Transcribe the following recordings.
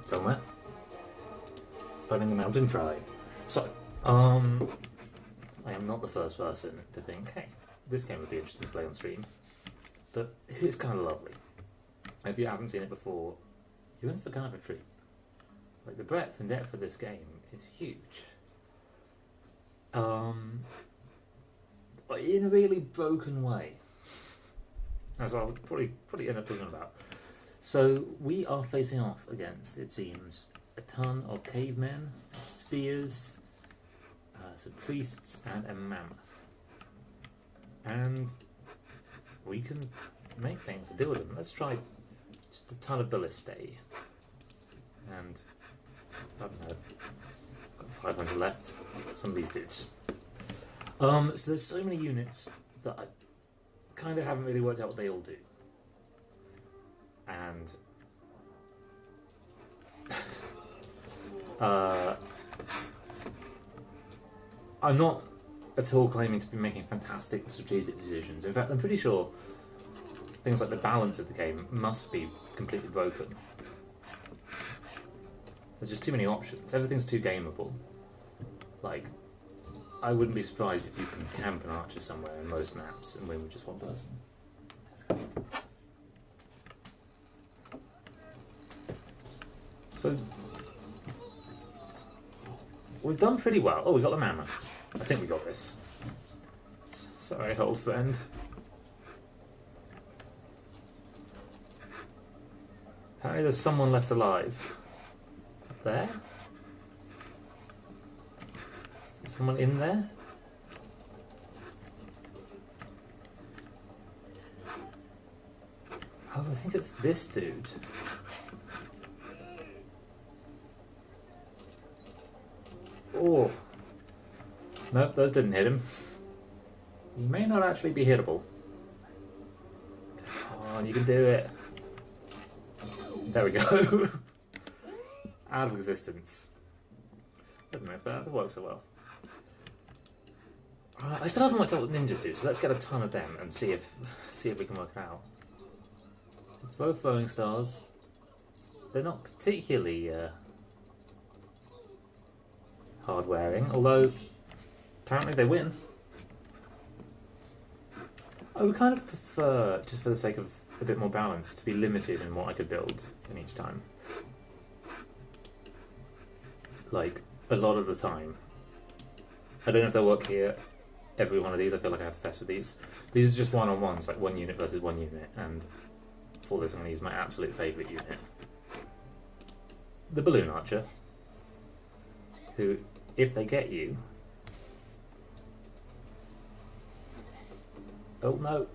somewhere. Finding the mountain tribe. So, I am not the first person to think, hey, this game would be interesting to play on stream. But it is kind of lovely. If you haven't seen it before, you're in for kind of a treat. Like, the breadth and depth of this game is huge. In a really broken way. As I'll probably end up talking about. So, we are facing off against, it seems, a ton of cavemen, spears, some priests, and a mammoth. And we can make things to deal with them. Let's try just a ton of ballistae. And, I don't know, got 500 left. Some of these dudes. So there's so many units that I kind of haven't really worked out what they all do. And I'm not at all claiming to be making fantastic strategic decisions. In fact, I'm pretty sure things like the balance of the game must be completely broken. There's just too many options. Everything's too gameable. Like, I wouldn't be surprised if you can camp an archer somewhere in most maps and win with just one person. Let's go. So, we've done pretty well. Oh, we got the mammoth. I think we got this. Sorry, old friend. Apparently there's someone left alive. Up there? Is there someone in there? Oh, I think it's this dude. Oh. Nope, those didn't hit him. He may not actually be hittable. Come on, you can do it. There we go. Out of existence. Didn't expect that to work so well. I still haven't worked out what ninjas do, so let's get a ton of them and see if we can work it out. Both throwing stars. They're not particularly hard wearing, although apparently they win. I would kind of prefer, just for the sake of a bit more balance, to be limited in what I could build in each time. Like, a lot of the time. I don't know if they'll work here, every one of these. I feel like I have to test with these. These are just one-on-ones, like one unit versus one unit, and for this I'm going to use my absolute favourite unit. The balloon archer, who, if they get you... Oh no!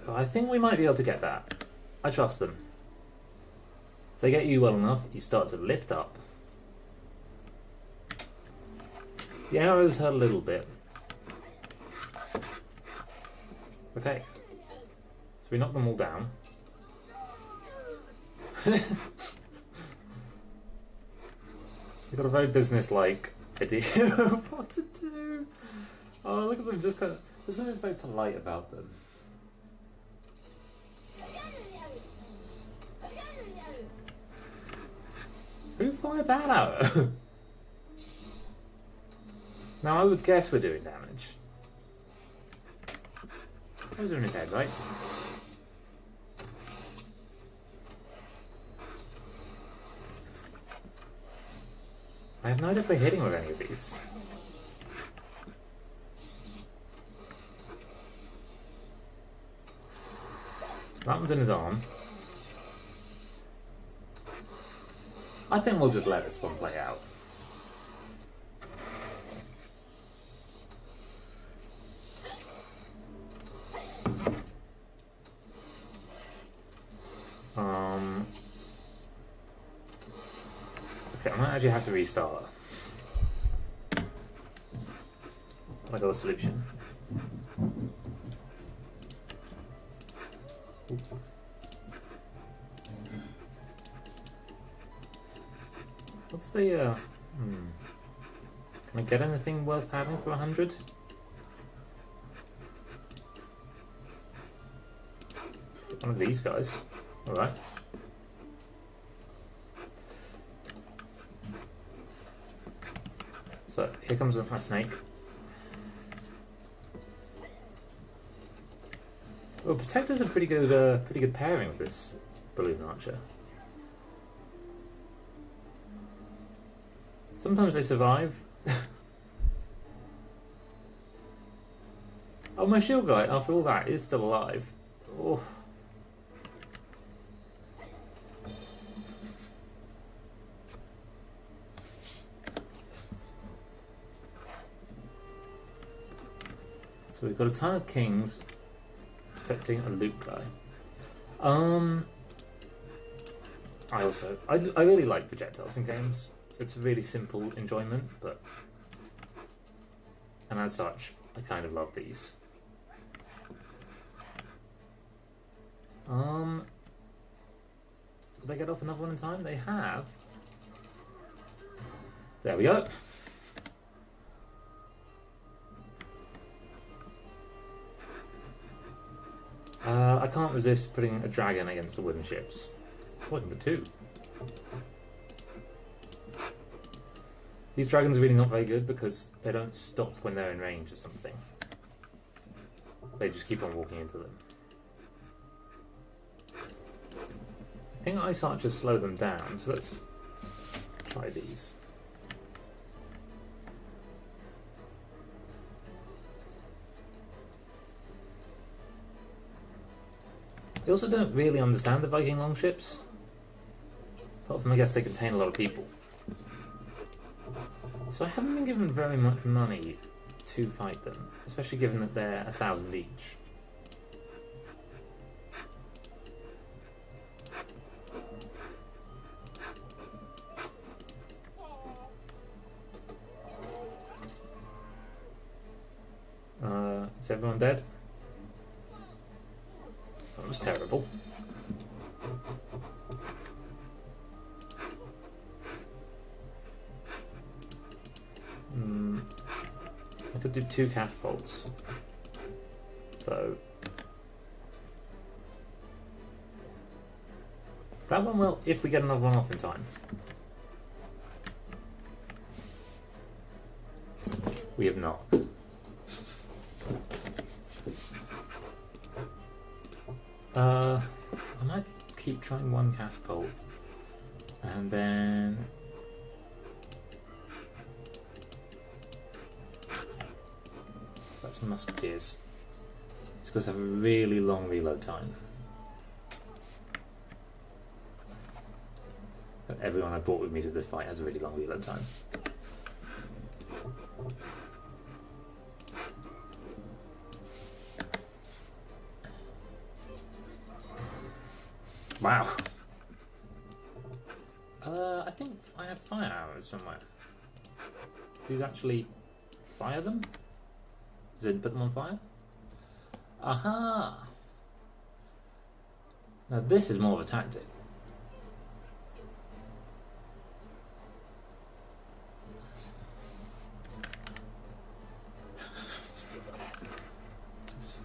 Oh, I think we might be able to get that. I trust them. If they get you well enough, you start to lift up. The arrows hurt a little bit. Okay. So we knock them all down. We've got a very business-like idea of what to do. Oh, look at them, just kind of... There's something very polite about them. Who fired that arrow? Now, I would guess we're doing damage. Those are in his head, right? I have no idea if we're hitting with any of these. That one's in his arm. I think we'll just let this one play out. Okay, I might actually have to restart. I got a solution. What's the, Can I get anything worth having for 100? One of these guys. Alright. So, here comes my snake. Well, Protector's a pretty good pairing with this balloon archer. Sometimes they survive. Oh, my shield guy, after all that, is still alive. Oh. So we've got a ton of kings protecting a loot guy. I really like projectiles in games. It's a really simple enjoyment, and as such, I kind of love these. Did they get off another one in time? They have. There we go. I can't resist putting a dragon against the wooden ships. What, number 2? These dragons are really not very good because they don't stop when they're in range or something. They just keep on walking into them. I think Ice Archers slow them down, so let's try these. I also don't really understand the Viking longships. Apart from, I guess, they contain a lot of people. So I haven't been given very much money to fight them, especially given that they're 1,000 each. Is everyone dead? That was terrible. I could do 2 catapults, though. That one will, if we get another one off in time. We have not. I might keep trying 1 catapult, and then some musketeers. It's because I have a really long reload time. But everyone I brought with me to this fight has a really long reload time. Wow. I think I have fire arrows somewhere. Who's actually fire them? Does it put them on fire? Aha! Now this is more of a tactic. Just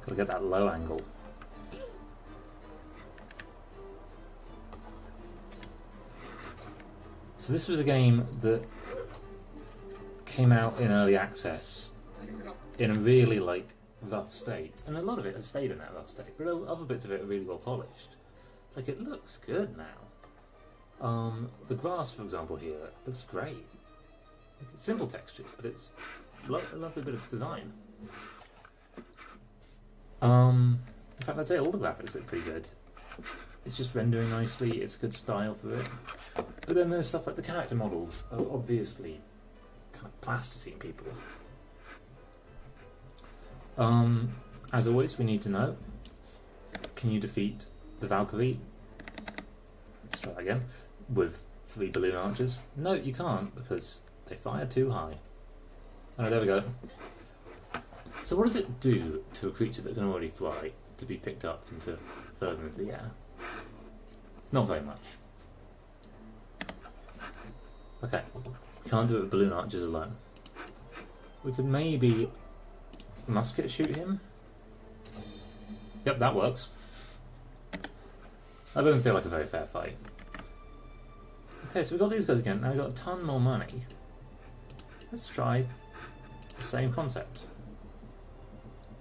gotta get that low angle. So this was a game that came out in early access in a really rough state, and a lot of it has stayed in that rough state, but other bits of it are really well polished. Like, it looks good now. The grass, for example, here looks great. It's simple textures, but it's a lovely bit of design. In fact, I'd say all the graphics look pretty good. It's just rendering nicely, it's a good style for it. But then there's stuff like the character models are obviously kind of plasticine people. As always, we need to know, can you defeat the Valkyrie? Let's try that again. With 3 balloon archers? No, you can't, because they fire too high. Oh, there we go. So what does it do to a creature that can already fly to be picked up further into the air? Not very much. Okay, we can't do it with balloon archers alone. We could maybe musket shoot him. Yep, that works. That doesn't feel like a very fair fight. Okay, so we've got these guys again. Now we've got a ton more money. Let's try the same concept.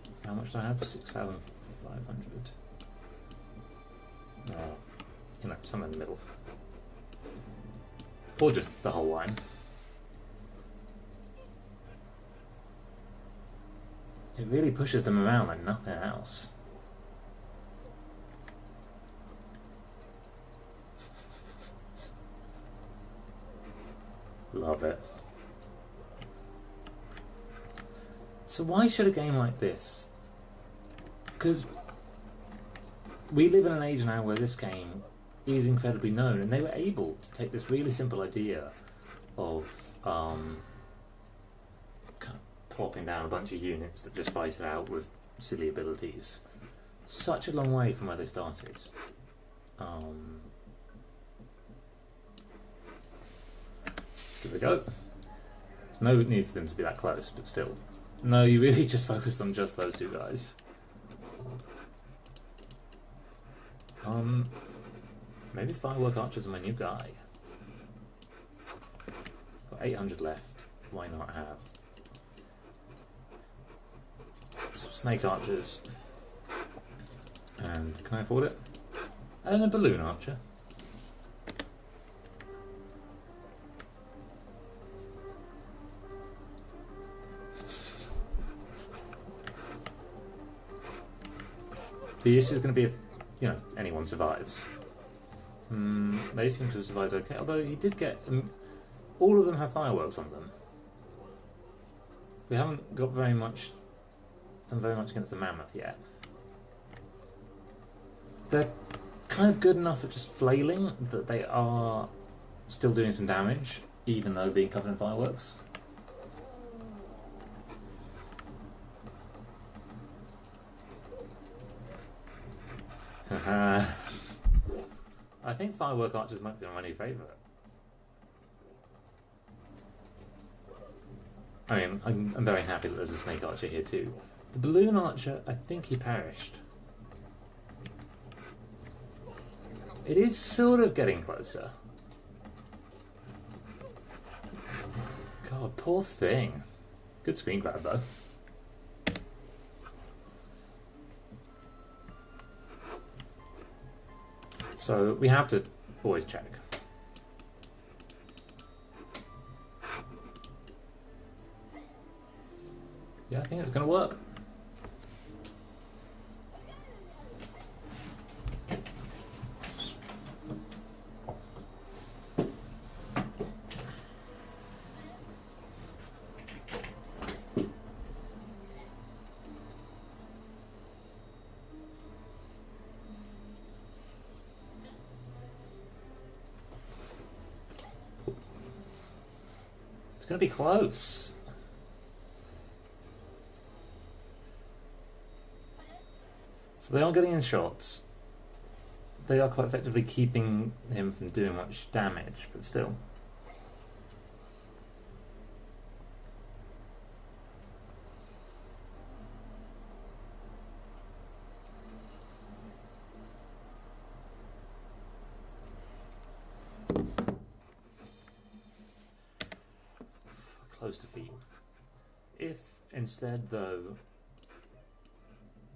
So how much do I have? 6,500. You know, somewhere in the middle. Or just the whole line. It really pushes them around like nothing else. Love it. So why should a game like this? Because we live in an age now where this game is incredibly known, and they were able to take this really simple idea of kind of plopping down a bunch of units that just fight it out with silly abilities. Such a long way from where they started. Let's give it a go. There's no need for them to be that close, but still. No, you really just focused on just those two guys. Maybe Firework Archers are my new guy. Got 800 left. Why not have some Snake Archers? And can I afford it? And a Balloon Archer. The issue is going to be if, you know, anyone survives. They seem to have survived okay, although he did get... all of them have fireworks on them. We haven't got done very much against the Mammoth yet. They're kind of good enough at just flailing that they are still doing some damage, even though being covered in fireworks. I think Firework Archers might be my new favourite. I mean, I'm very happy that there's a Snake Archer here too. The Balloon Archer, I think he perished. It is sort of getting closer. God, poor thing. Good screen grab though. So we have to always check. Yeah, I think it's going to work. It's going to be close. So they are getting in shots. They are quite effectively keeping him from doing much damage, but still. Close defeat. If instead, though,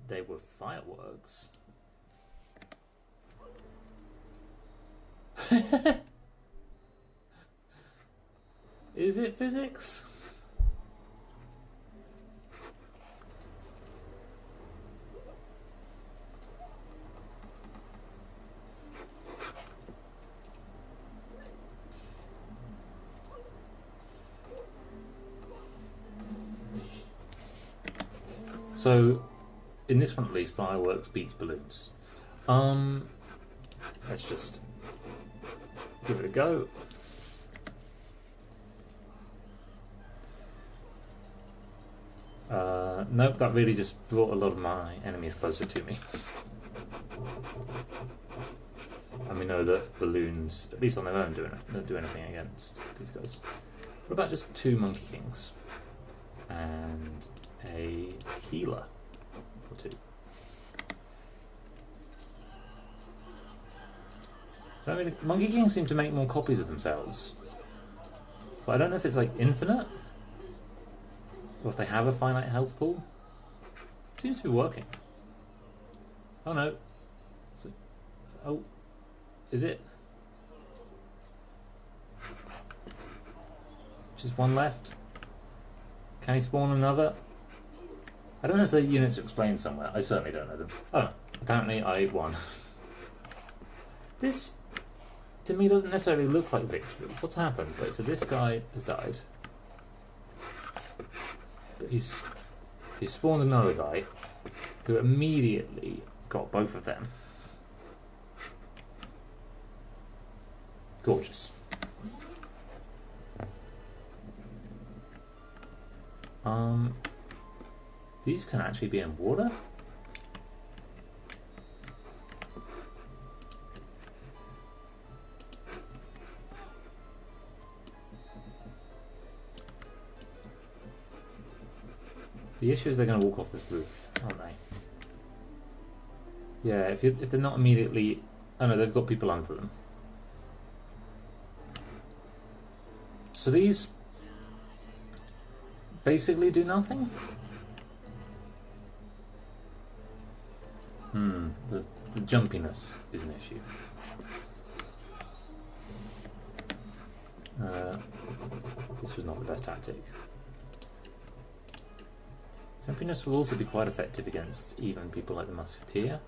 they were fireworks. Is it physics? So, in this one at least, fireworks beats balloons. Let's just give it a go. Nope, that really just brought a lot of my enemies closer to me. And we know that balloons, at least on their own, don't do anything against these guys. What about just 2 Monkey Kings? And a healer or 2. Monkey King seem to make more copies of themselves. But I don't know if it's like infinite. Or if they have a finite health pool. It seems to be working. Oh no. Oh. Is it? Just one left. Can he spawn another? I don't know if the units are explained somewhere. I certainly don't know them. Oh, apparently I won. This, to me, doesn't necessarily look like victory. What's happened? Wait, so this guy has died. But he's spawned another guy who immediately got both of them. Gorgeous. These can actually be in water? The issue is they're going to walk off this roof, aren't they? Yeah, if they're not immediately... Oh no, they've got people under them. So these basically do nothing? The jumpiness is an issue. This was not the best tactic. Jumpiness will also be quite effective against even people like the Musketeer.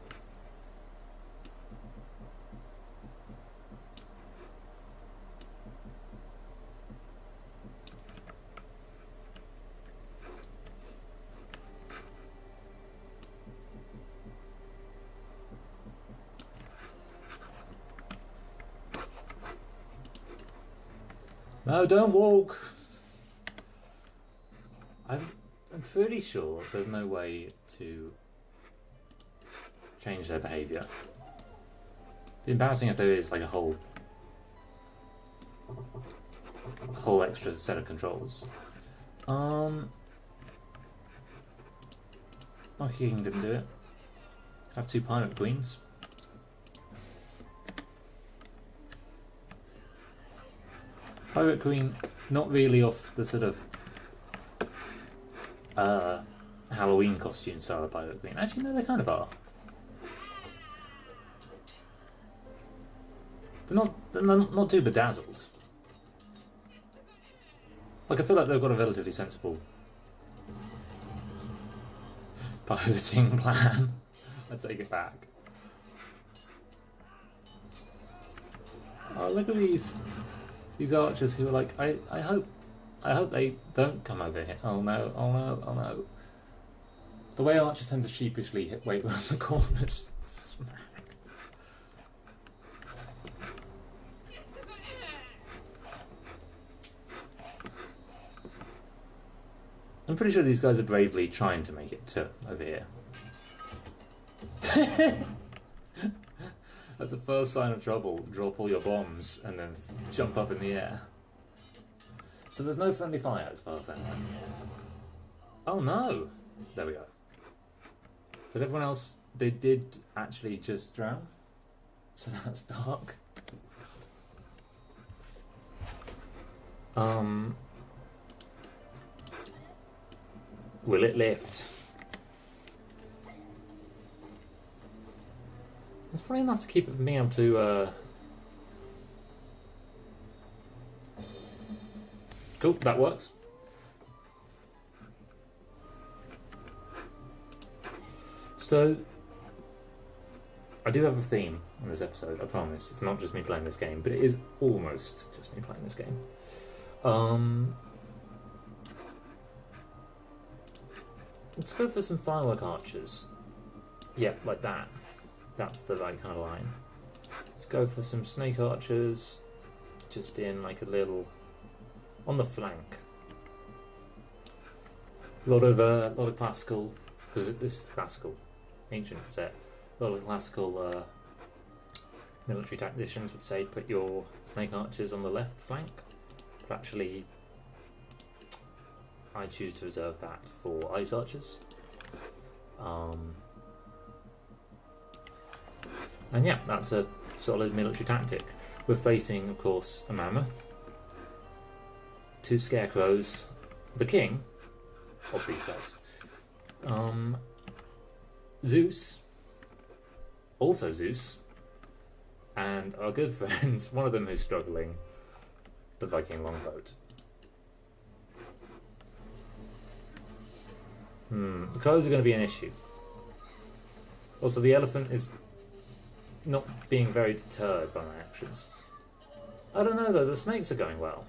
No, don't walk! I'm pretty sure there's no way to change their behaviour. It'd be embarrassing if there is like a whole extra set of controls. Monkey King didn't do it. Have two Pirate Queens. Pirate Queen, not really off the sort of Halloween costume style of Pirate Queen. Actually, no, they kind of are. They're not too bedazzled. Like, I feel like they've got a relatively sensible pirating plan. I take it back. Oh, look at these archers who are like, I hope they don't come over here. Oh no, oh no, oh no. The way archers tend to sheepishly wait around the corners. Smack. I'm pretty sure these guys are bravely trying to make it to over here. At the first sign of trouble, drop all your bombs and then jump up in the air. So there's no friendly fire as far as I know. Oh no! There we go. But everyone else, they did actually just drown. So that's dark. Will it lift? That's probably enough to keep it from being able to... Cool, that works. So, I do have a theme on this episode, I promise. It's not just me playing this game, but it is almost just me playing this game. Let's go for some firework archers. Yeah, like that. That's the right kind of line. Let's go for some snake archers, just in like a little on the flank. A lot of classical, because this is classical, ancient set. A lot of classical military tacticians would say put your snake archers on the left flank, but actually I choose to reserve that for ice archers. And yeah, that's a solid military tactic. We're facing, of course, a mammoth, 2 scarecrows, the king of these guys, Zeus, also Zeus, and our good friends, one of them who's struggling, the Viking longboat. The crows are going to be an issue. Also, the elephant is not being very deterred by my actions. I don't know though, the snakes are going well.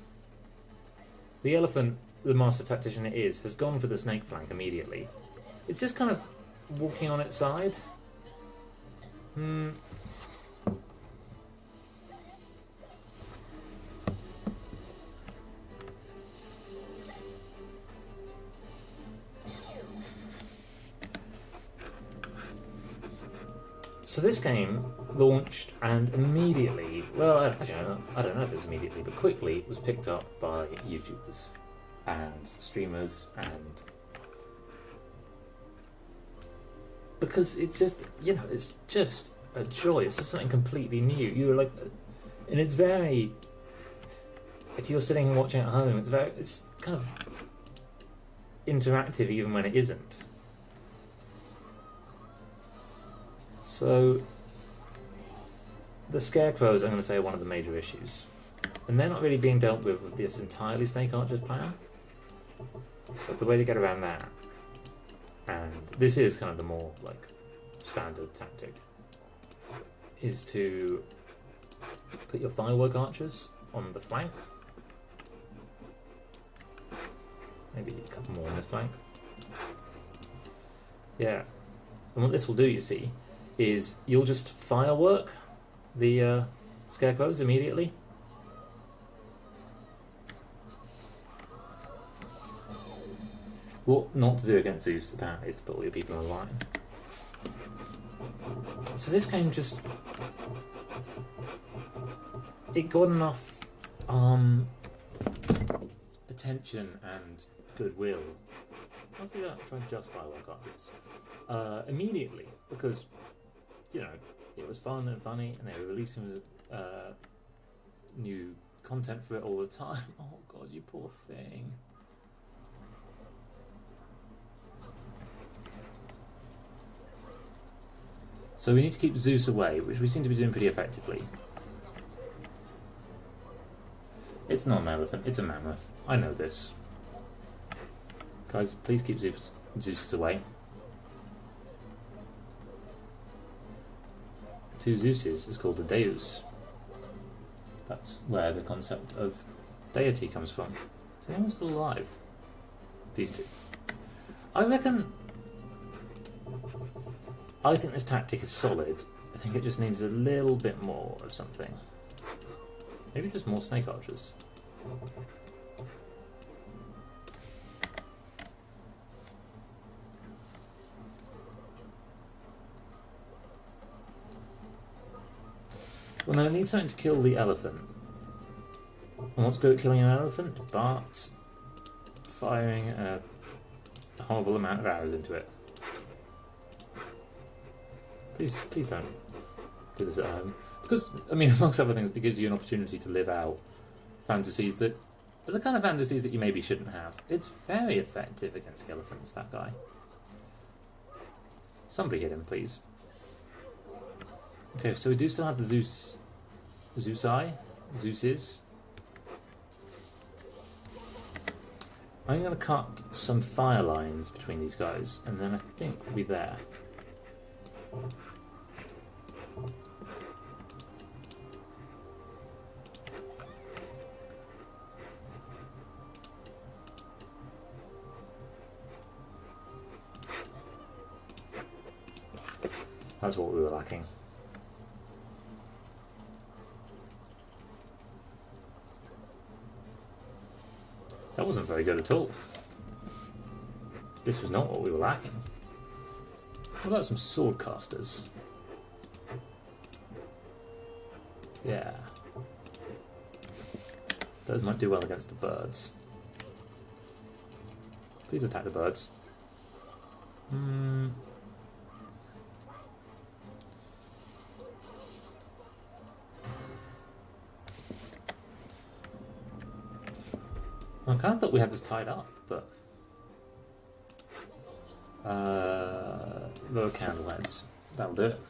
The elephant, the master tactician it is, has gone for the snake flank immediately. It's just kind of walking on its side. So this game launched and immediately, well, actually, I don't know if it was immediately, but quickly it was picked up by YouTubers and streamers, and because it's just, you know, it's just a joy. It's just something completely new. You're like, and it's very, if you're sitting and watching at home, it's kind of interactive even when it isn't. So, the scarecrows, I'm going to say, are one of the major issues. And they're not really being dealt with this entirely Snake Archer's plan. So the way to get around that, and this is kind of the more, like, standard tactic, is to put your firework archers on the flank. Maybe a couple more on this flank. Yeah. And what this will do, you see, is you'll just firework the scarecrows immediately. What not to do against Zeus, apparently, is to put all your people in a line. So this game just... it got enough attention and goodwill. Why do you try and just firework archers? Immediately, because, you know, it was fun and funny, and they were releasing new content for it all the time. Oh god, you poor thing. So we need to keep Zeus away, which we seem to be doing pretty effectively. It's not an elephant, it's a mammoth. I know this. Guys, please keep Zeus away. 2 Zeuses is called a Deus. That's where the concept of deity comes from. Is anyone still alive? These 2. I think this tactic is solid. I think it just needs a little bit more of something. Maybe just more snake archers. Well, no, it needs something to kill the elephant. And what's good at killing an elephant? But firing a horrible amount of arrows into it. Please don't do this at home. Because, I mean, amongst other things, it gives you an opportunity to live out fantasies that are the kind of fantasies that you maybe shouldn't have. It's very effective against the elephants, that guy. Somebody hit him, please. Okay, so we do still have the Zeuses. I'm going to cut some fire lines between these guys, and then I think we'll be there. That's what we were lacking. That wasn't very good at all. This was not what we were lacking. What about some sword casters? Yeah. Those might do well against the birds. Please attack the birds. I kind of thought we had this tied up, but lower candle heads. That'll do it.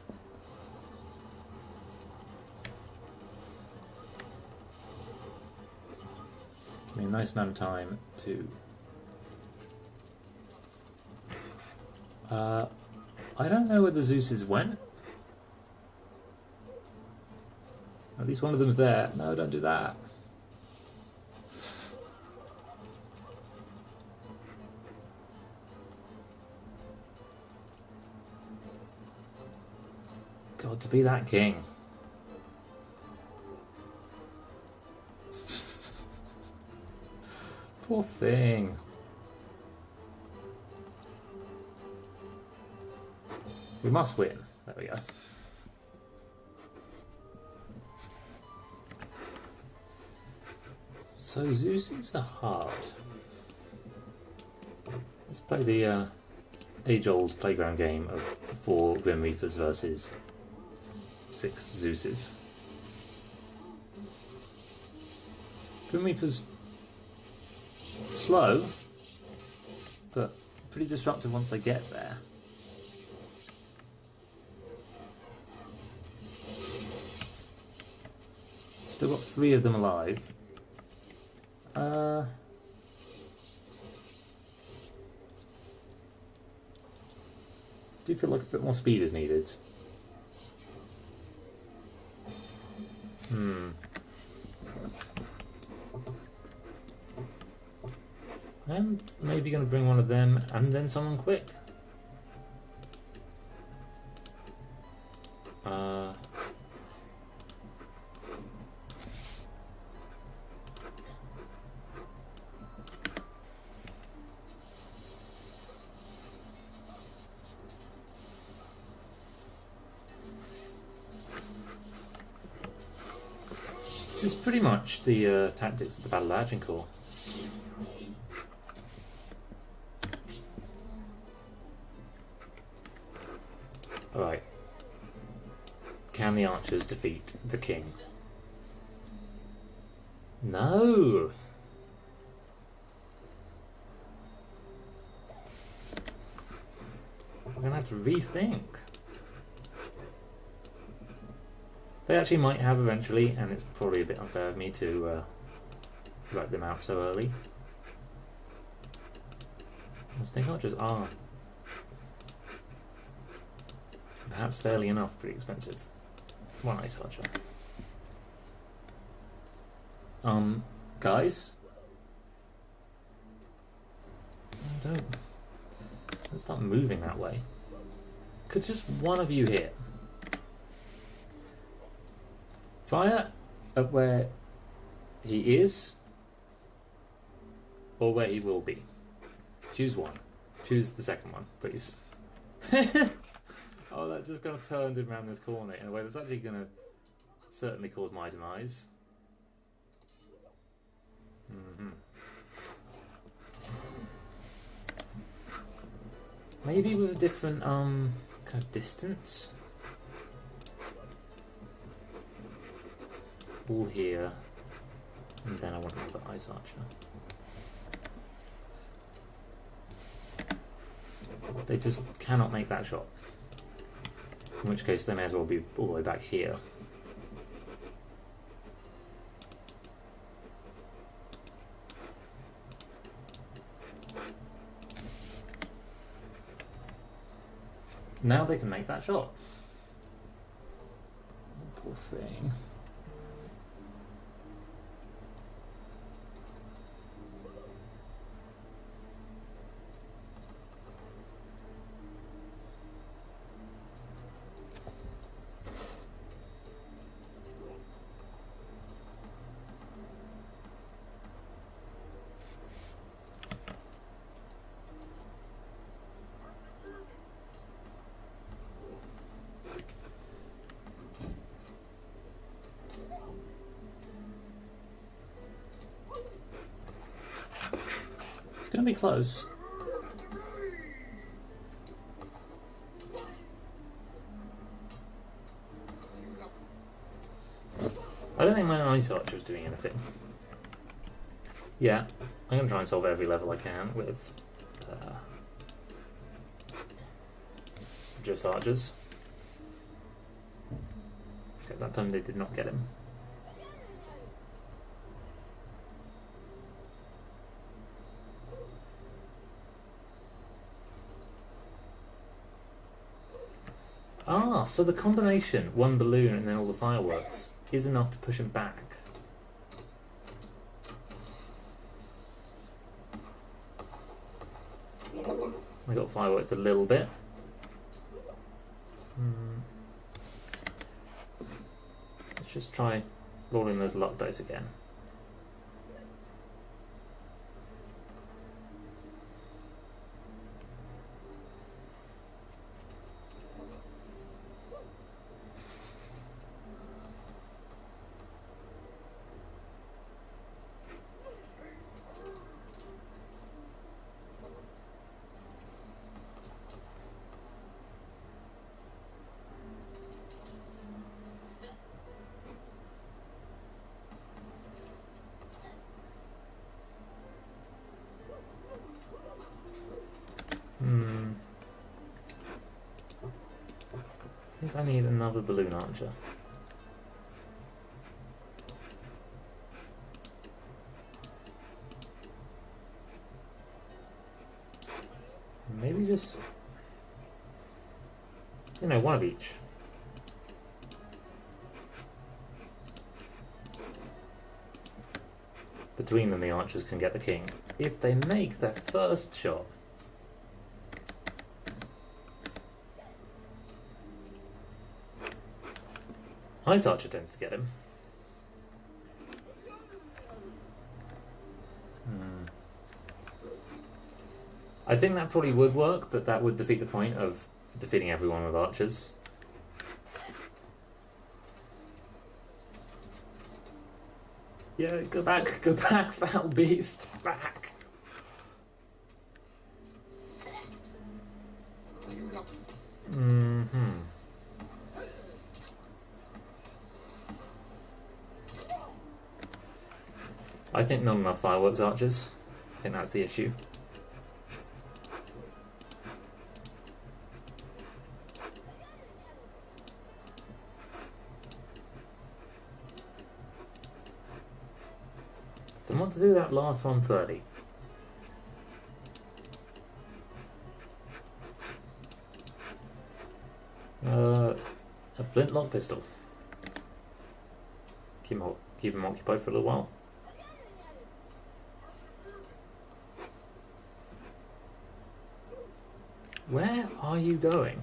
Give me a nice amount of time to. I don't know where the Zeuses went. At least one of them's there. No, don't do that. God, to be that king. Poor thing. We must win. There we go. So Zeuses are hard. Let's play the age-old playground game of 4 Grim Reapers versus 6 Zeuses. Grim Reapers slow, but pretty disruptive once they get there. Still got 3 of them alive. Do feel like a bit more speed is needed. I'm maybe going to bring one of them and then someone quick. This is pretty much the tactics of the Battle of Agincourt. Alright. Can the archers defeat the king? No! We're going to have to rethink. They actually might have eventually, and it's probably a bit unfair of me to write them out so early. Snake archers are perhaps fairly enough pretty expensive. One ice archer. Guys? Don't start moving that way. Could just one of you hit? Fire at where he is, or where he will be. Choose one. Choose the second one, please. Oh, that just kind of turned him around this corner in a way that's actually going to certainly cause my demise. Maybe with a different kind of distance. All here, and then I want another ice archer. They just cannot make that shot. In which case they may as well be all the way back here. Now they can make that shot. Poor thing. It's going to be close. I don't think my ice archer is doing anything. Yeah, I'm going to try and solve every level I can with just archers. Okay, that time they did not get him. Ah, so the combination, one balloon and then all the fireworks, is enough to push him back. I got fireworked a little bit. Let's just try rolling those luck dice again. I think I need another balloon archer. Maybe just, you know, one of each. Between them, the archers can get the king. If they make their first shot, Ice Archer tends to get him. I think that probably would work, but that would defeat the point of defeating everyone with archers. Yeah, go back, foul beast, back! I think not enough fireworks archers. I think that's the issue. Then what to do that last 130? A flintlock pistol. Keep him occupied for a little while. Where are you going?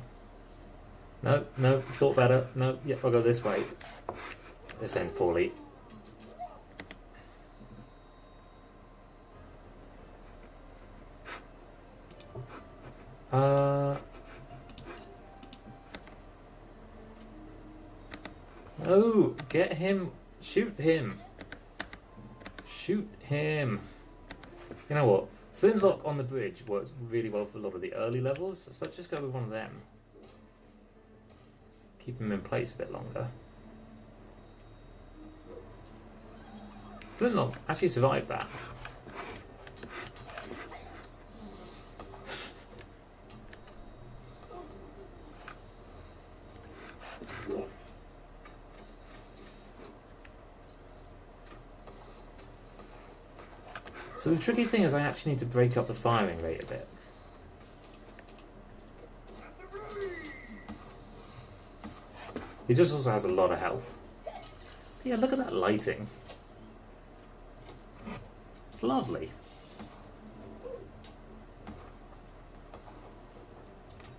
No, thought better. No, yep, I'll go this way. This ends poorly. No, get him. Shoot him. Shoot him. You know what? Flintlock on the bridge works really well for a lot of the early levels, so let's just go with one of them. Keep him in place a bit longer. Flintlock actually survived that. So the tricky thing is I actually need to break up the firing rate a bit. He just also has a lot of health. Yeah, look at that lighting. It's lovely.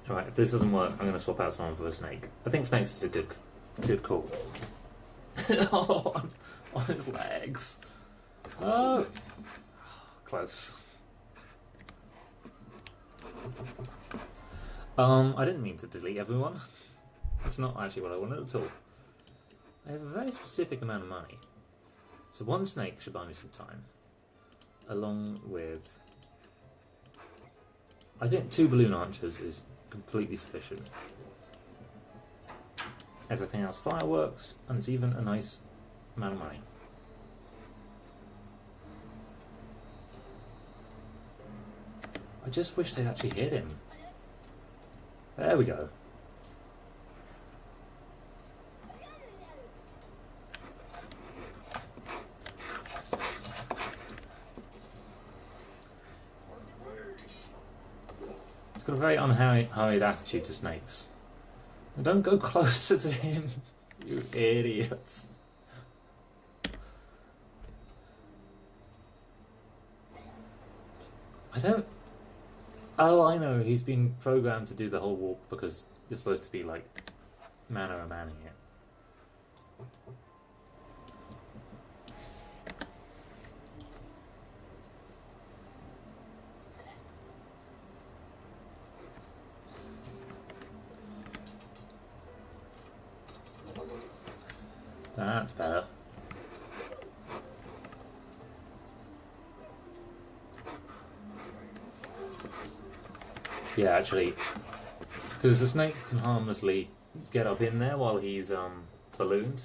Alright, if this doesn't work, I'm going to swap out someone for a snake. I think snakes is a good call. Oh, on his legs. Oh! Close. I didn't mean to delete everyone. That's not actually what I wanted at all. I have a very specific amount of money. So one snake should buy me some time. Along with... I think 2 balloon archers is completely sufficient. Everything else fireworks, and it's even a nice amount of money. I just wish they'd actually hit him. There we go. He's got a very unhurried attitude to snakes. And don't go closer to him, you idiots. I don't... Oh, I know, he's been programmed to do the whole walk because you're supposed to be like man or manning it. That's better. Yeah, actually, because the snake can harmlessly get up in there while he's ballooned.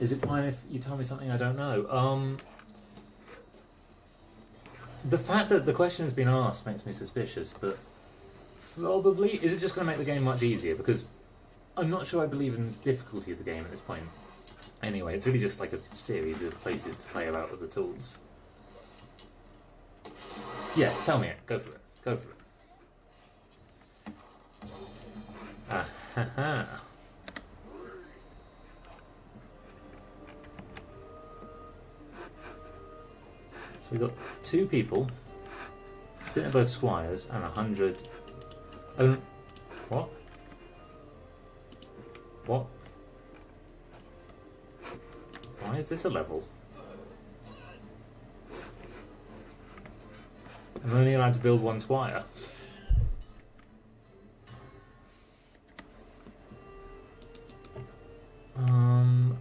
Is it fine if you tell me something I don't know? The fact that the question has been asked makes me suspicious, but probably... Is it just going to make the game much easier? Because I'm not sure I believe in the difficulty of the game at this point. Anyway, it's really just like a series of places to play about with the tools. Yeah, tell me it. Go for it. Go for it. Ah ha ha. So we've got 2 people. I think they're both squires and 100... Oh, what? What? Why is this a level? I'm only allowed to build 1 squire.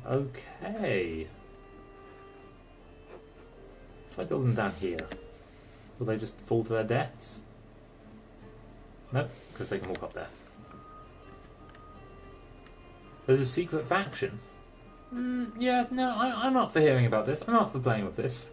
Okay. If I build them down here, will they just fall to their deaths? Nope, because they can walk up there. There's a secret faction. Yeah, no, I'm not for hearing about this. I'm not for playing with this.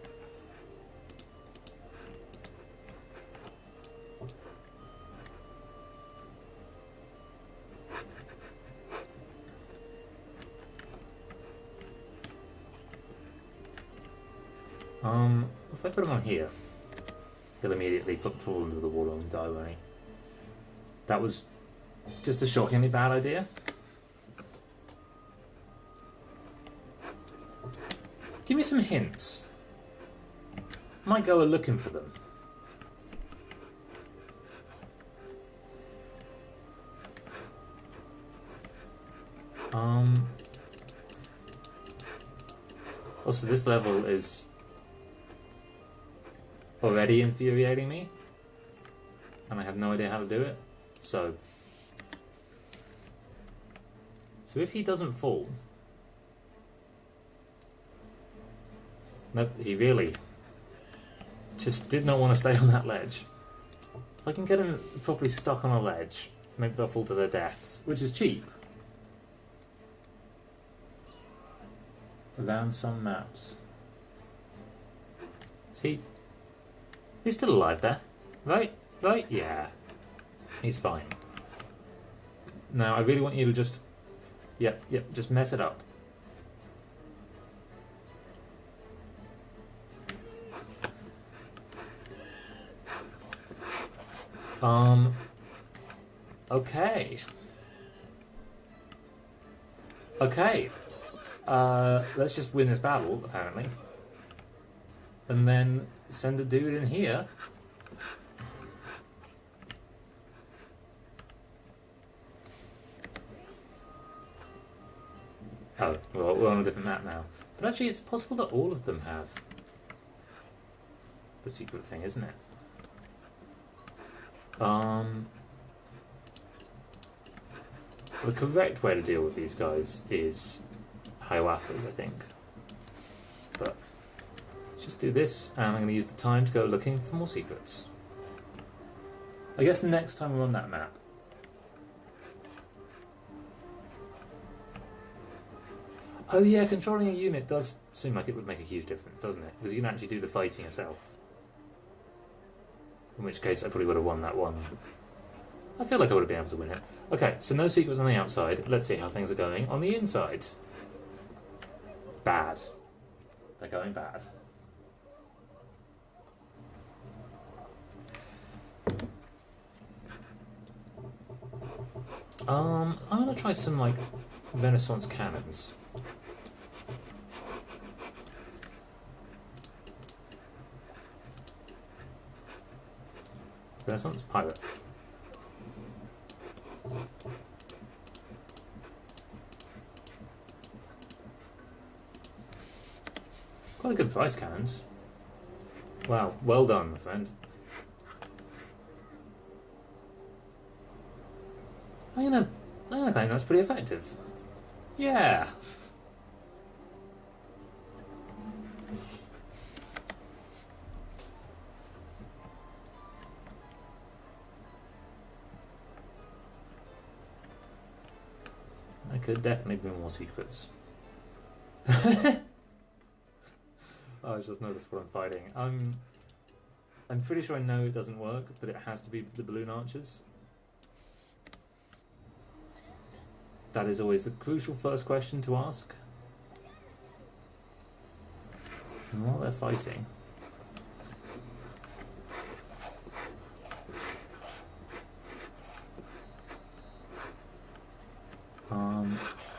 If I put him on here, he'll immediately fall into the water and die, won't he? That was just a shockingly bad idea. Give me some hints. Might go looking for them. Also, this level is already infuriating me, and I have no idea how to do it. So if he doesn't fall... Nope, he really just did not want to stay on that ledge. If I can get him properly stuck on a ledge, maybe they'll fall to their deaths, which is cheap. Around some maps. Is he's still alive there? Right? Right? Yeah. He's fine. Now, I really want you to just... Yep, just mess it up. Okay. Okay. Let's just win this battle, apparently. And then send a dude in here. Oh, well, we're on a different map now. But actually, it's possible that all of them have the secret thing, isn't it? So the correct way to deal with these guys is Hiawatha's, I think. But let's just do this, and I'm going to use the time to go looking for more secrets. I guess next time we're on that map. Oh yeah, controlling a unit does seem like it would make a huge difference, doesn't it? Because you can actually do the fighting yourself. In which case I probably would have won that one. I feel like I would have been able to win it. Okay, so no secrets on the outside. Let's see how things are going on the inside. Bad. They're going bad. I'm gonna try some like Renaissance cannons. Renaissance pirate. Quite a good price, cannons. Wow, well done, my friend. I'm gonna claim that's pretty effective. Yeah. There could definitely be more secrets. Oh, I just noticed what I'm fighting. I'm pretty sure I know it doesn't work, but it has to be the balloon archers. That is always the crucial first question to ask. And while they're fighting...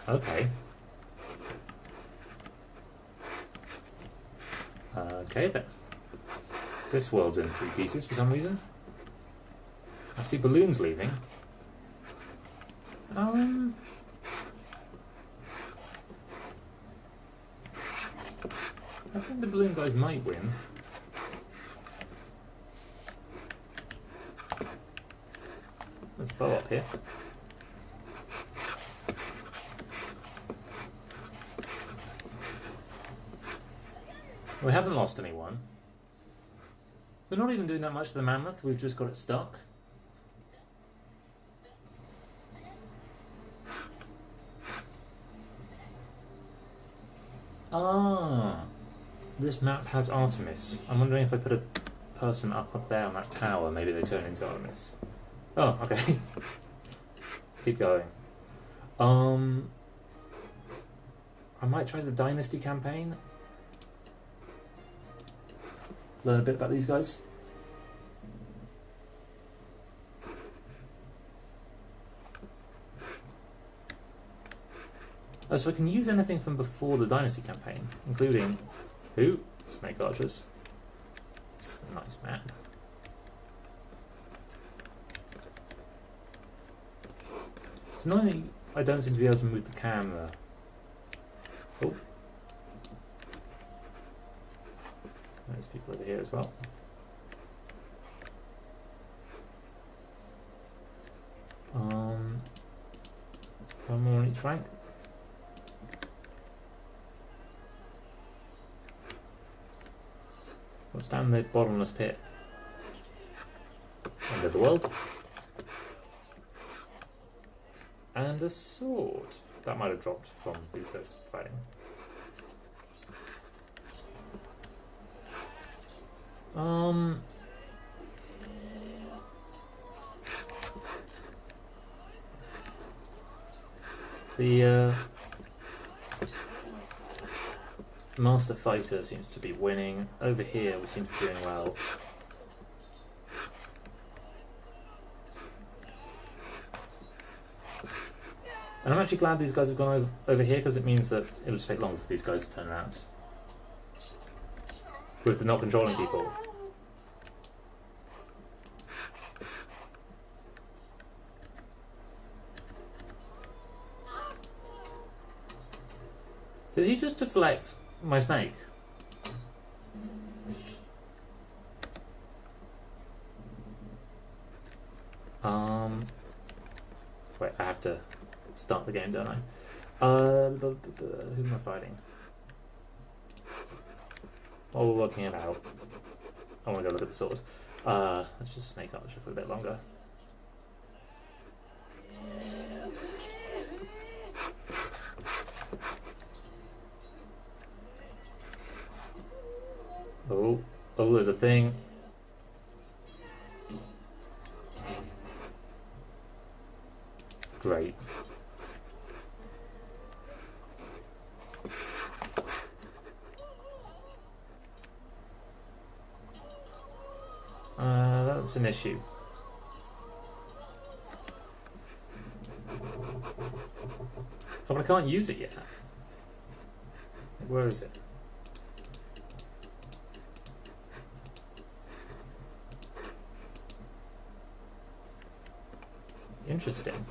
okay. Okay then. This world's in 3 pieces for some reason. I see balloons leaving. I think the balloon guys might win. Let's bow up here. We haven't lost anyone. We're not even doing that much to the mammoth, we've just got it stuck. Ah, this map has Artemis. I'm wondering if I put a person up there on that tower, maybe they turn into Artemis. Oh, okay. Let's keep going. I might try the Dynasty campaign. Learn a bit about these guys. Oh, so I can use anything from before the Dynasty campaign, including who? Snake Archers. This is a nice map. So annoyingly, I don't seem to be able to move the camera. Oh. There's people over here as well. One more on each rank. What's down the bottomless pit? End of the world. And a sword. That might have dropped from these guys fighting. The Master Fighter seems to be winning. Over here we seem to be doing well. And I'm actually glad these guys have gone over here, because it means that it'll just take longer for these guys to turn around. With the not controlling people. Did he just deflect my snake? Wait, I have to start the game, don't I? Who am I fighting? While we're working it out, I want to go look at the sword. Let's just Snake Archer for a bit longer. Oh, oh, there's a thing. Great. That's an issue. Oh, but I can't use it yet. Where is it? Interesting.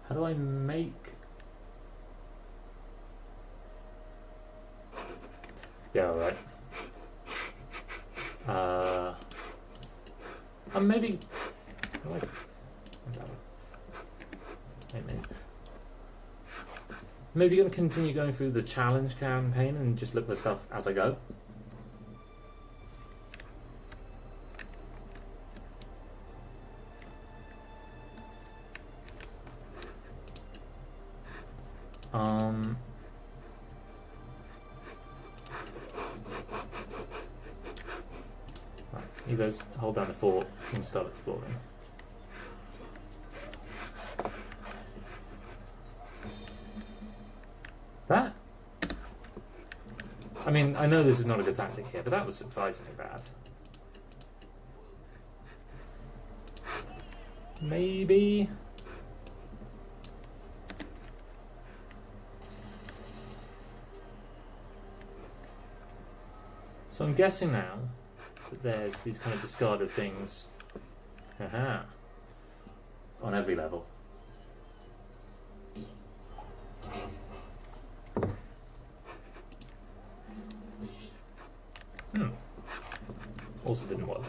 How do I make... Yeah, alright. Maybe... Wait a minute. Maybe going to continue going through the challenge campaign and just look for stuff as I go. Right, you guys hold down the fort and start exploring. That? I mean, I know this is not a good tactic here, but that was surprisingly bad. Maybe... So I'm guessing now that there's these kind of discarded things on every level. Also didn't work.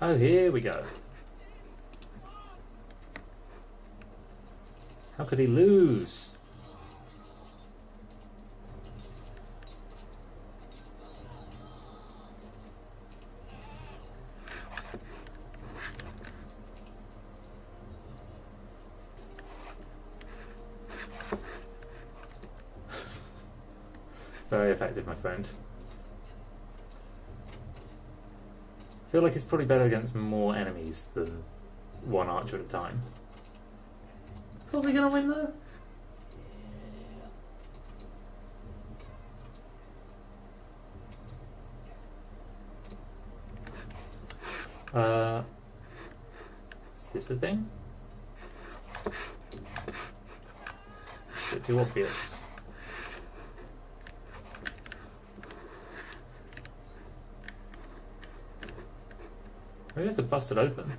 Oh, here we go. How could he lose? Very effective, my friend. I feel like it's probably better against more enemies than one archer at a time. Probably gonna win though. Is this a thing? Is it too obvious? Maybe I could bust it open.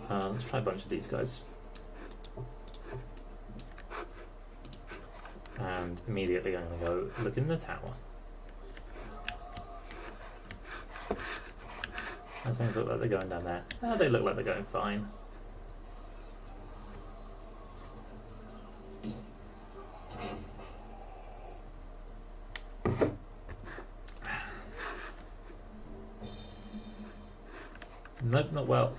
Let's try a bunch of these guys. And immediately I'm going to go look in the tower. And things look like they're going down there. They look like they're going fine. Nope, not well.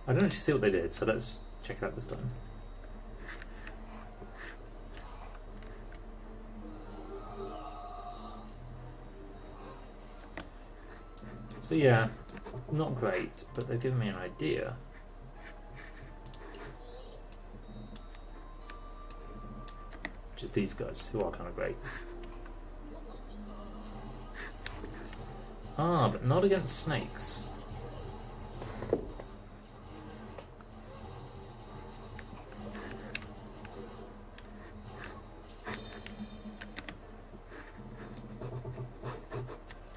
I don't actually see what they did, so let's check it out this time. So yeah, not great, but they've given me an idea. Which is these guys, who are kind of great. Ah, but not against snakes.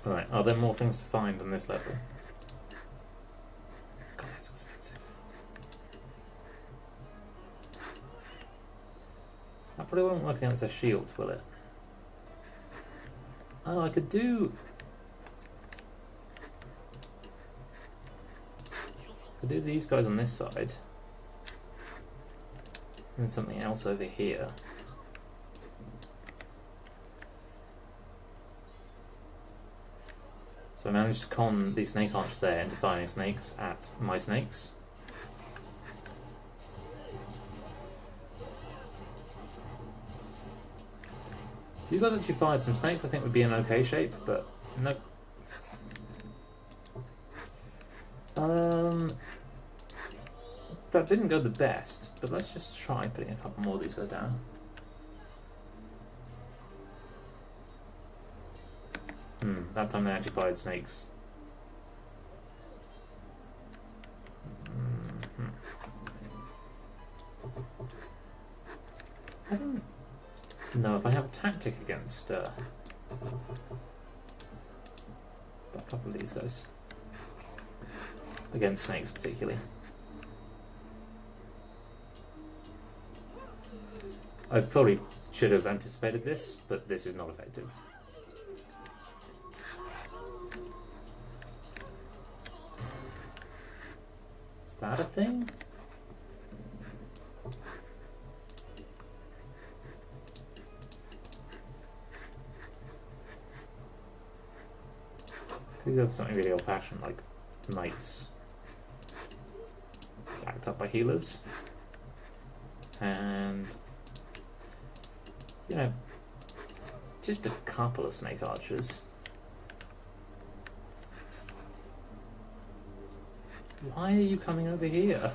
Right, are there more things to find on this level? God, that's expensive. That probably won't work against their shields, will it? Oh, I could do... these guys on this side. And something else over here. So I managed to con the snake archers there into firing snakes at my snakes. If you guys actually fired some snakes, I think we'd be in okay shape, but nope. That didn't go the best, but let's just try putting a couple more of these guys down. That time they actually fired snakes. I don't know if I have a tactic against a couple of these guys. Against snakes particularly. I probably should have anticipated this, but this is not effective. Is that a thing? Could go for something really old-fashioned, like knights backed up by healers, and you know, just a couple of snake archers. Why are you coming over here?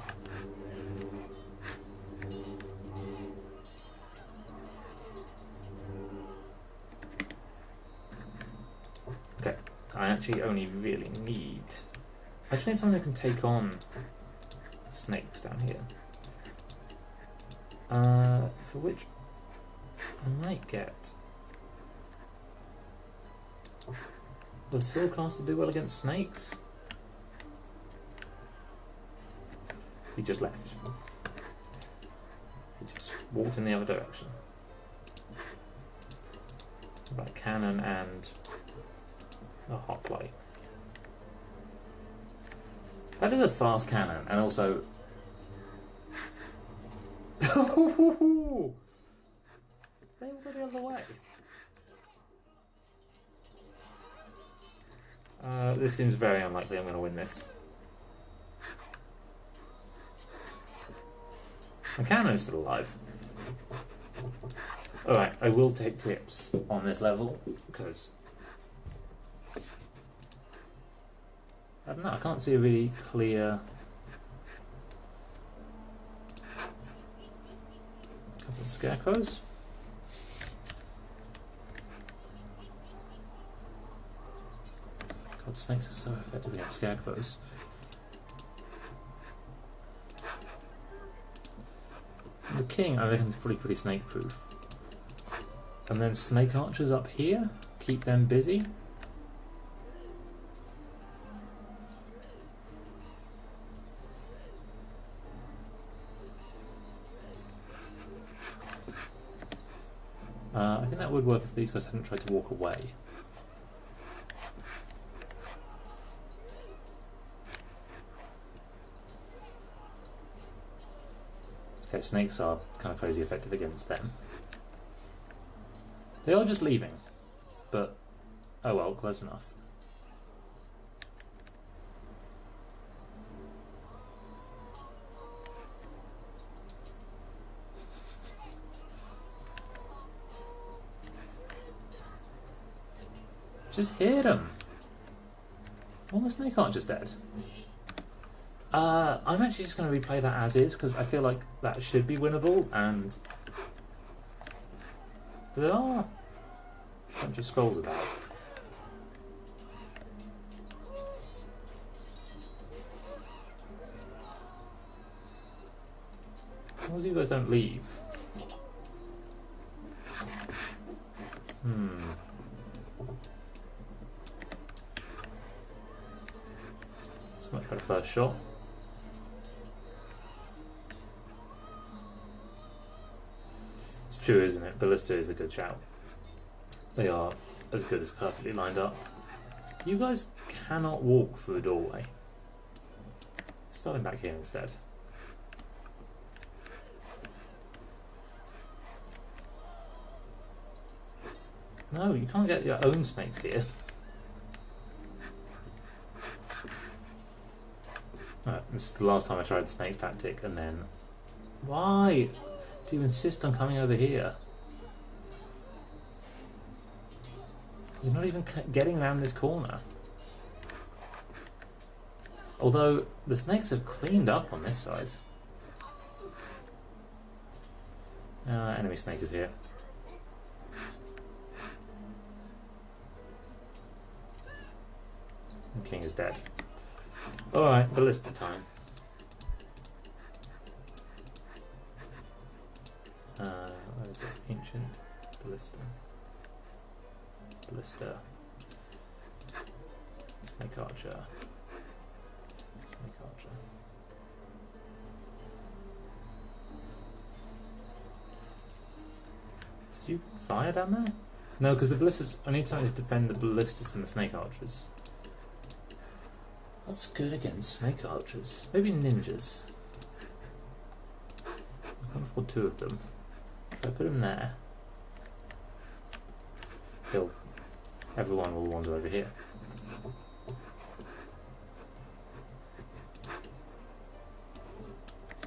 Okay, I actually only really need... I just need someone who can take on snakes down here. For which I might get... Will Swordcaster do well against snakes? He just left. He just walked in the other direction. About cannon and a hoplite. That is a fast cannon, and also... They all go the other way. This seems very unlikely I'm going to win this. My cannon is still alive. Alright, I will take tips on this level, because... I don't know, I can't see a really clear... couple of scarecrows. God, snakes are so effective against scarecrows. The king, I reckon, is pretty snake-proof. And then snake archers up here, keep them busy. I think that would work if these guys hadn't tried to walk away. Okay, snakes are kind of crazy effective against them. They are just leaving, but oh well, close enough. Just hit him. Well, the snake archer's dead. I'm actually just going to replay that as is, because I feel like that should be winnable, and there are a bunch of scrolls about. As long as you guys don't leave. It's much better first shot. It's true, isn't it? Ballista is a good shout. They are as good as perfectly lined up. You guys cannot walk through a doorway. Starting back here instead. No, you can't get your own snakes here. This is the last time I tried the snake tactic, and then... Why do you insist on coming over here? You're not even getting around this corner. Although, the snakes have cleaned up on this side. Enemy snake is here. The king is dead. Alright, ballista time. What is it? Ancient ballista. Ballista. Snake archer. Snake archer. Did you fire down there? No, because the ballistas. I need something to defend the ballistas and the snake archers. What's good against snake archers? Maybe ninjas. I can't afford 2 of them. If I put him there, everyone will wander over here.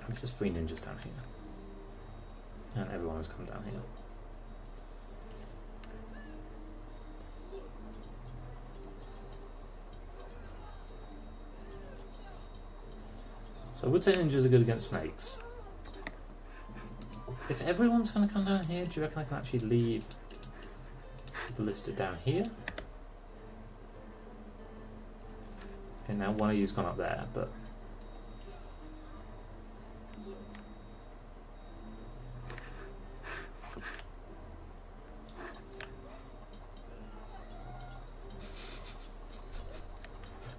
I've just 3 ninjas down here. And everyone has come down here. So I would say ninjas are good against snakes. If everyone's going to come down here, do you reckon I can actually leave the ballista down here? Okay, now one of you's gone up there, but...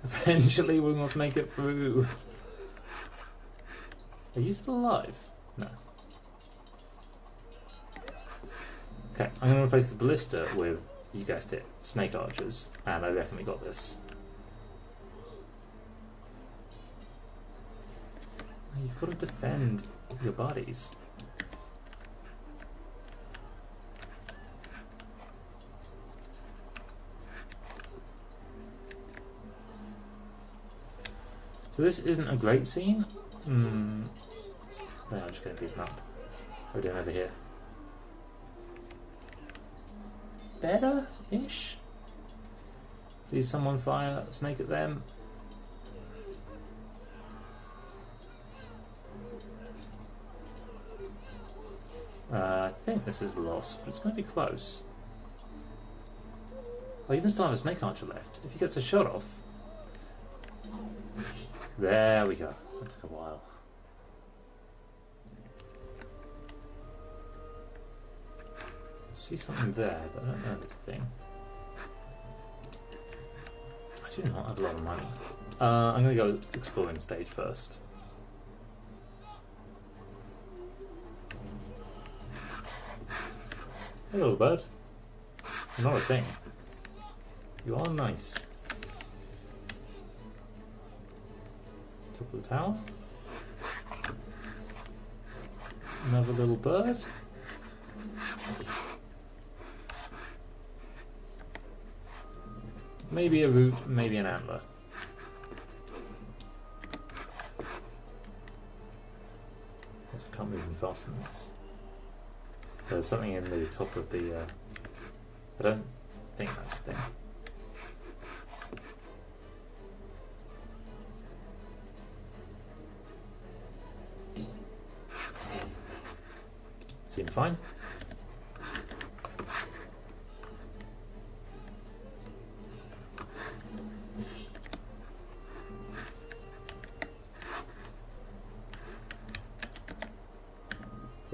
Eventually we must make it through. Are you still alive? No. Okay, I'm going to replace the ballista with, you guessed it, snake archers, and I reckon we got this. You've got to defend your bodies. So this isn't a great scene. No, I'm just going to beat them up. What are we doing over here? Better-ish? Please someone fire a snake at them. I think this is lost, but it's going to be close. I even still have a snake archer left. If he gets a shot off... There we go. That took a while. I see something there, but I don't know if it's a thing. I do not have a lot of money. I'm going to go exploring stage first. Hello, bud. Not a thing. You are nice. Top of the tower. Another little bird. Maybe a root, maybe an antler. I can't move any faster than this. There's something in the top of the... I don't think that's a thing. Seem fine.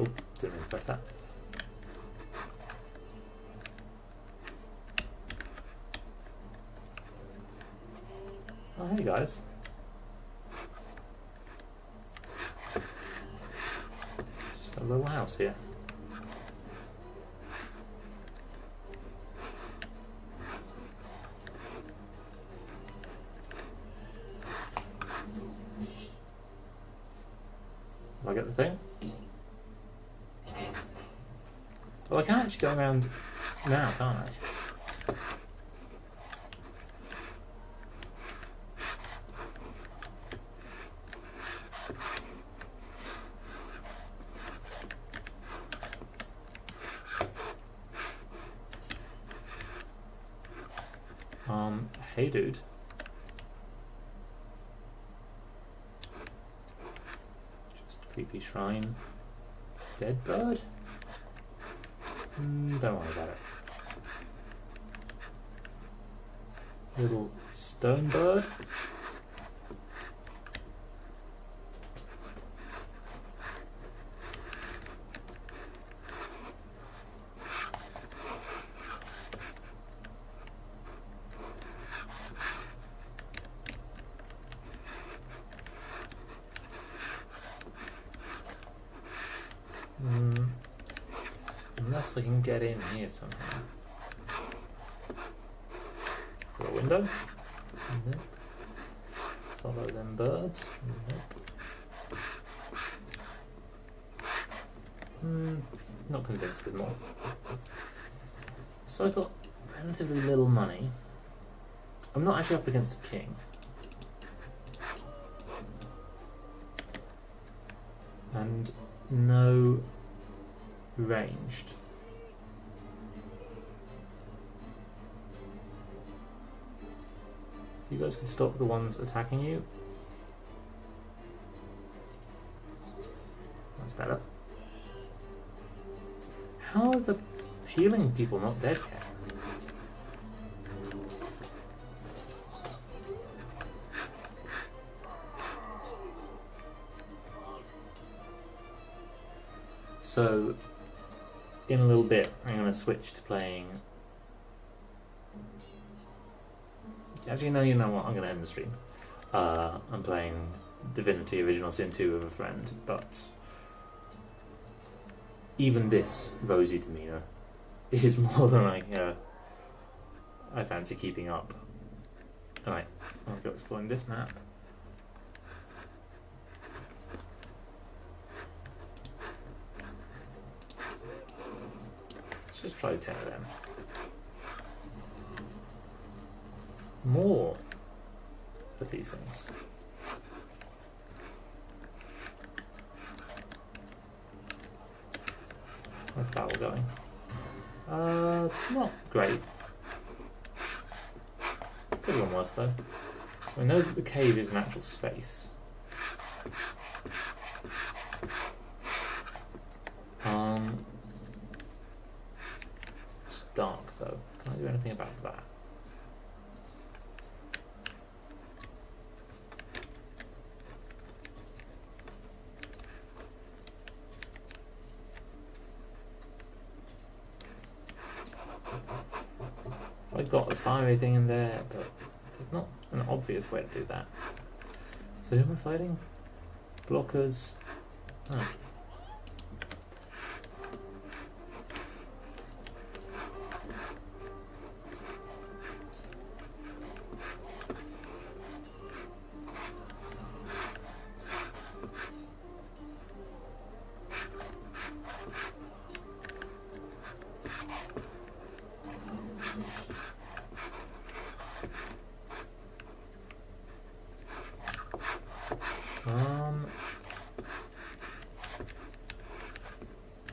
Oh, didn't mean to press that. Oh, hey guys. Just got a little house here. Will I get the thing? Well, I can actually go around now, can't I? Hey dude. Just creepy shrine. Dead bird? Don't worry about it. Little stone bird. Unless I can get in here somehow. For a window? Nope. Follow them birds? Nope. Not convinced there's more. So I got relatively little money. I'm not actually up against a king. And no ranged. You guys can stop the ones attacking you. That's better. How are the healing people not dead yet? So, in a little bit, I'm going to switch to playing. Actually, no, you know what? I'm going to end the stream. I'm playing Divinity Original Sin 2 with a friend, but even this rosy demeanour is more than I fancy keeping up. Alright, I'll go exploring this map. Let's just try 10 of them. More of these things. How's the battle going? Not great. Could have gone worse though. So I know that the cave is an actual space. It's dark though. Can I do anything about that? I've got a fiery thing in there, but there's not an obvious way to do that. So who am I fighting? Blockers. Oh.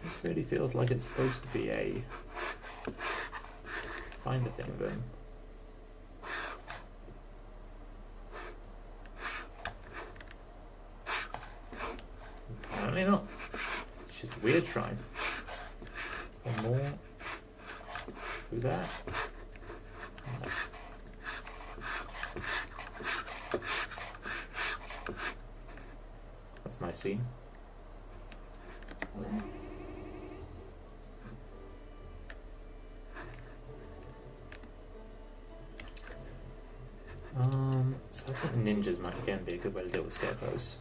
This really feels like it's supposed to be a find a thing then. Apparently not. It's just a weird shrine. Is there more through that? No. That's a nice scene. So I think ninjas might again be a good way to deal with scarecrows.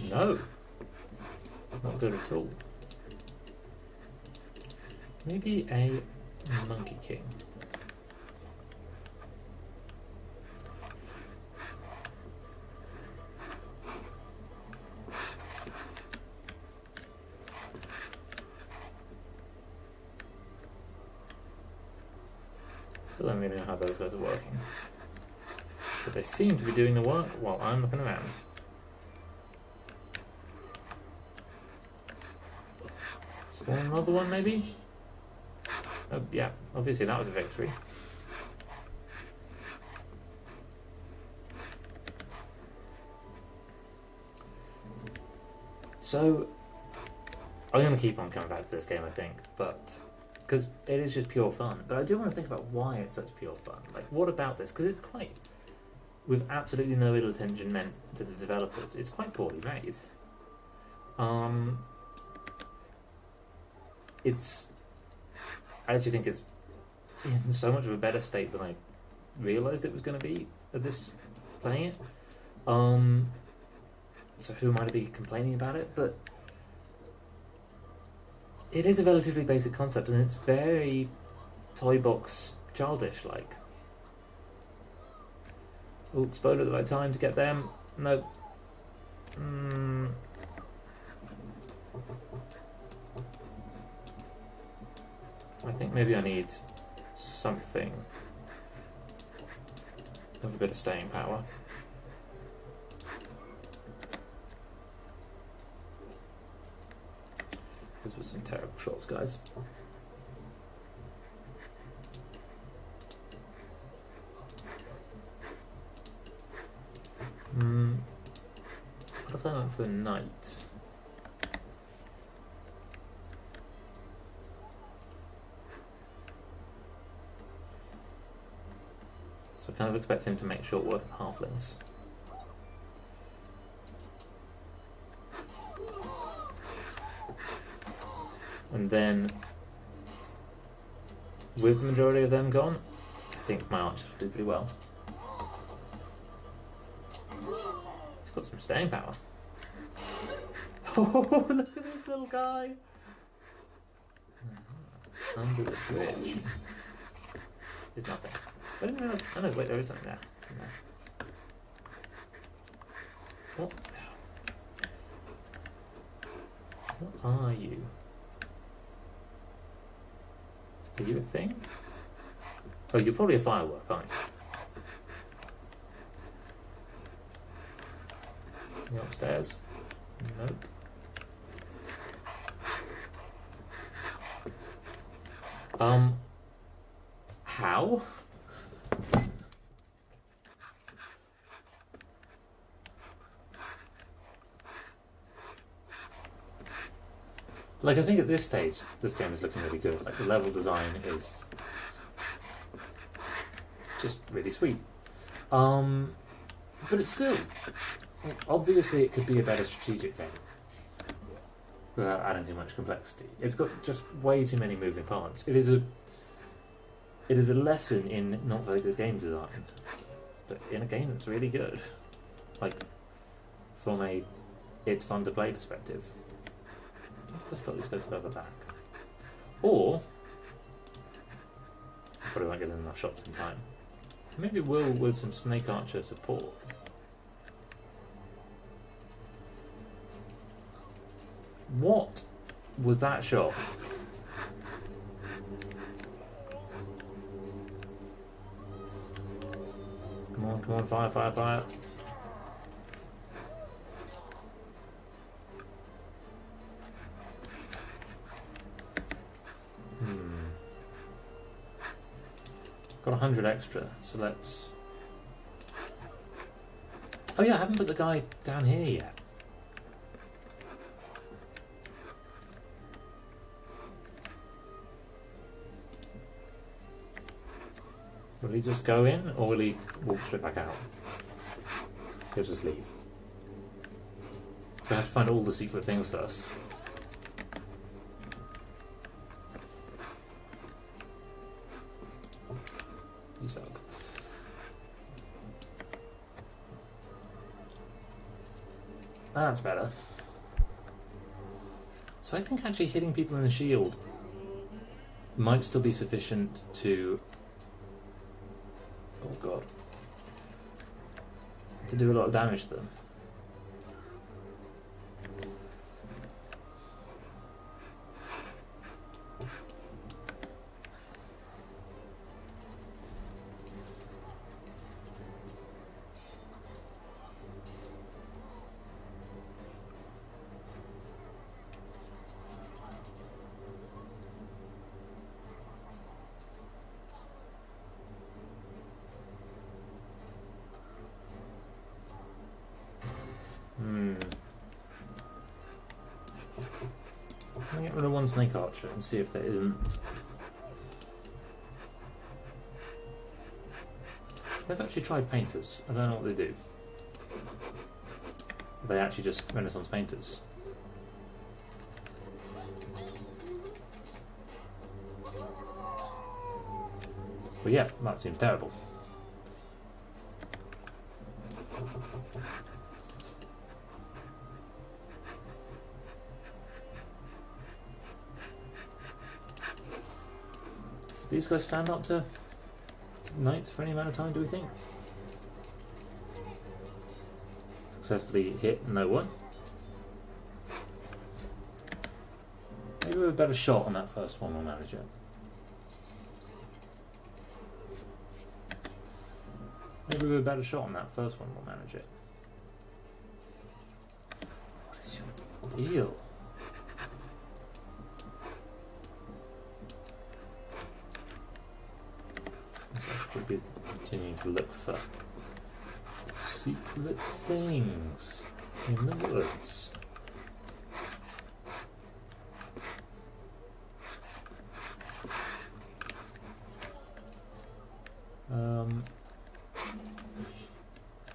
No, not good at all. Maybe a monkey king. Still don't really know how those guys are working. But they seem to be doing the work while I'm looking around. Spawn another one, maybe? Oh, yeah, obviously that was a victory. So, I'm going to keep on coming back to this game, I think, but because it is just pure fun. But I do want to think about why it's such pure fun. Like, what about this? Because it's quite, with absolutely no ill intention meant to the developers, it's quite poorly made. I actually think it's in so much of a better state than I realised it was going to be at this playing it. So who am I to be complaining about it? But it is a relatively basic concept, and it's very toy box childish-like. Oh, explode at the right time to get them. No. I think maybe I need something of a bit of staying power. Those were some terrible shots, guys. What if I went for a knight? So I kind of expect him to make short work of halflings. And then, with the majority of them gone, I think my archers will do pretty well. He's got some staying power. Oh, look at this little guy! Under the bridge. There's nothing. I didn't realise. Oh no, wait, there is something there. No. What are you? Are you a thing? Oh, you're probably a firework, aren't you? You upstairs? Nope. How? Like, I think at this stage, this game is looking really good. Like, the level design is just really sweet. But it's still, obviously it could be a better strategic game without adding too much complexity. It's got just way too many moving parts. It is a lesson in not very good game design, but in a game that's really good. Like, from a it's fun to play perspective. First off, this goes further back. Or, probably won't get enough shots in time. Maybe we'll with some Snake Archer support. What was that shot? Come on, fire, fire, fire. Got 100 extra, so let's... Oh yeah, I haven't put the guy down here yet. Will he just go in, or will he walk straight back out? He'll just leave. So I have to find all the secret things first. You suck. That's better. So I think actually hitting people in the shield might still be sufficient to... Oh god. To do a lot of damage to them. Can I get rid of one snake archer and see if there isn't? They've actually tried painters. I don't know what they do. Are they actually just Renaissance painters? Well, yeah, that seems terrible. These guys stand up to knights for any amount of time, do we think? Successfully hit no one. Maybe with a better shot on that first one we'll manage it. Maybe with a better shot on that first one we'll manage it. What is your deal? So I should be continuing to look for secret things in the woods.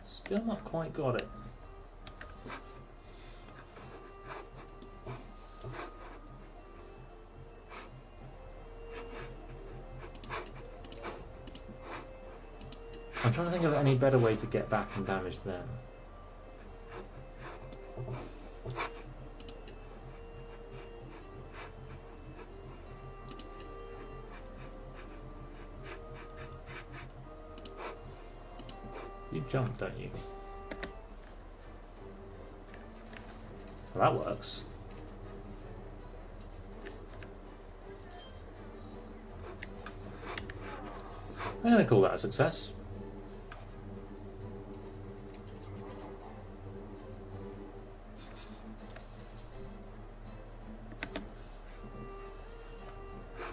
Still not quite got it. I'm trying to think of any better way to get back and damage them. You jump, don't you? Well, that works. I'm going to call that a success.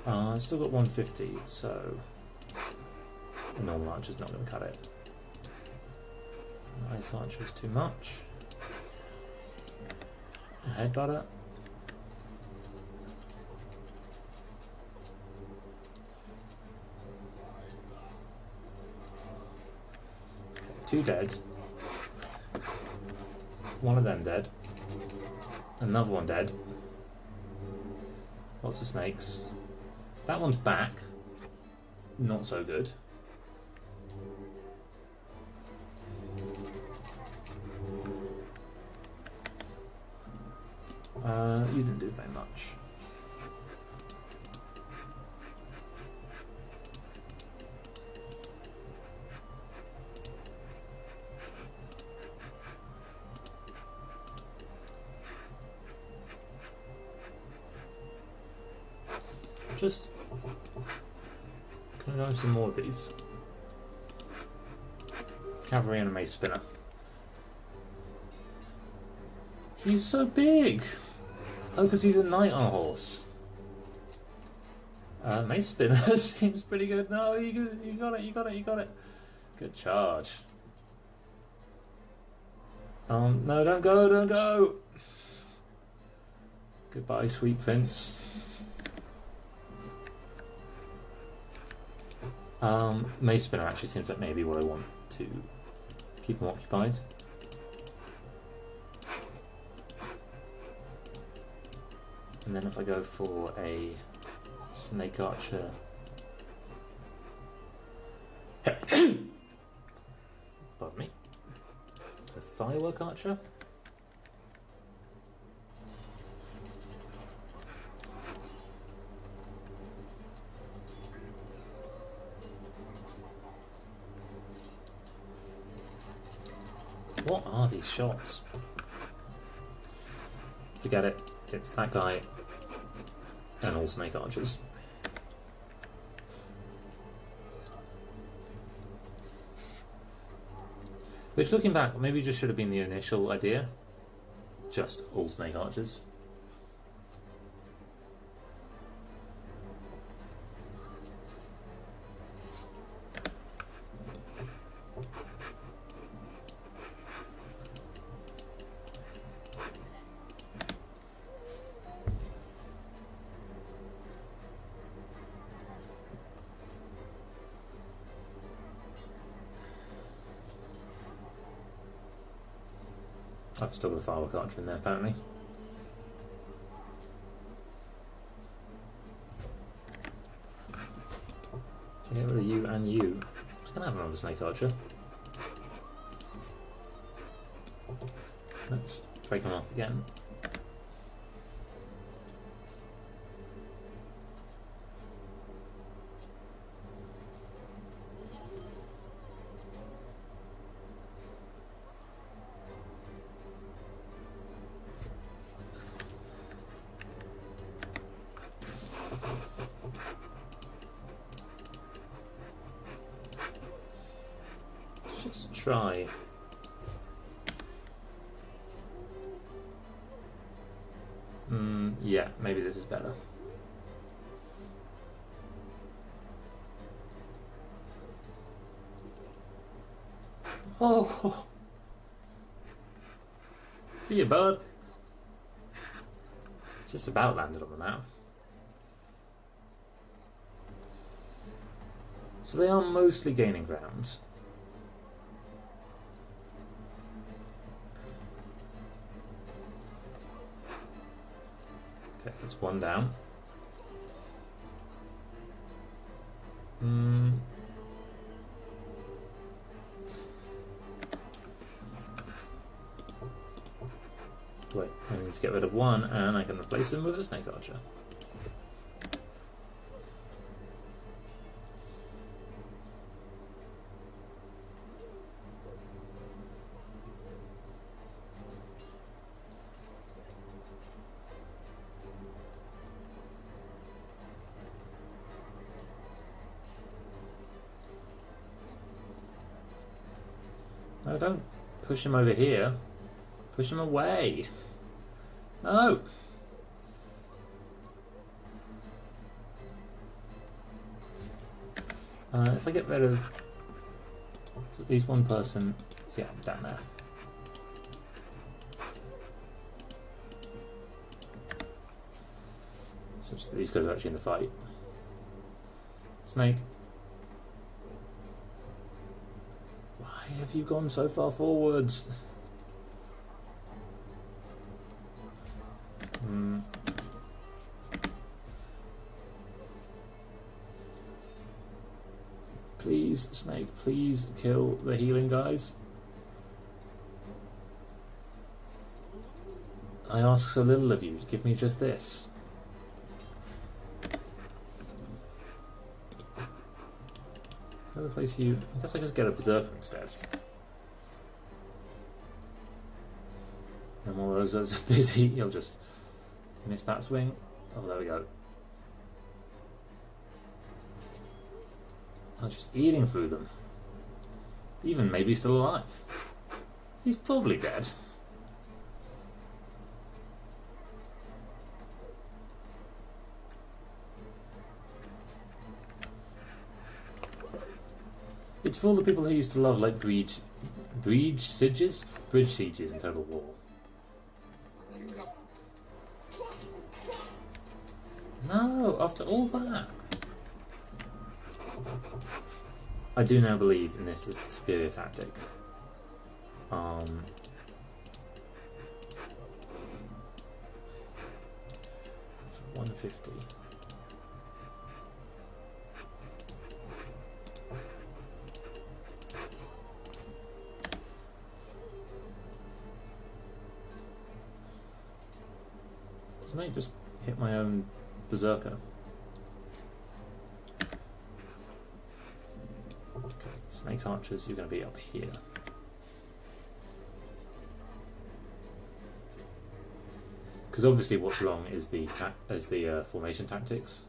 I've still got 150, so the normal archer's not going to cut it. Ice archer's too much. A headbutter. Okay, 2 dead. One of them dead. Another one dead. Lots of snakes. That one's back. Not so good. You didn't do very much. Just can I do some more of these? Cavalry and a mace spinner. He's so big! Oh, because he's a knight on a horse. Mace spinner seems pretty good. No, you got it, you got it, you got it. Good charge. No, don't go, don't go! Goodbye, sweet prince. Mace spinner actually seems like maybe what I want to keep them occupied. And then if I go for a snake archer, pardon me, a firework archer. What are these shots? Forget it. It's that guy and all snake archers. Which, looking back, maybe just should have been the initial idea. Just all snake archers. I've still got a firework archer in there apparently. So get rid of you and you. I can have another snake archer. Let's break them up again. Let's try. Yeah, maybe this is better. Oh! See you, bud. Just about landed on the map. So they are mostly gaining ground. Okay, that's one down. Wait, I need to get rid of one and I can replace him with a snake archer. No, don't push him over here. Push him away. No. If I get rid of at least one person, yeah, down there. Such that these guys are actually in the fight. Snake. Why have you gone so far forwards? Please, Snake, please kill the healing guys. I ask so little of you, give me just this. I'll replace you. I guess I could get a berserker instead. And while those are busy, he'll just miss that swing. Oh, there we go. I'm just eating through them. Even maybe still alive. He's probably dead. It's for all the people who used to love like bridge sieges in Total War. No, after all that. I do now believe in this as the superior tactic. 150. Doesn't it just hit my own berserker? Okay, snake archers, you're going to be up here. Because obviously, what's wrong is the formation tactics.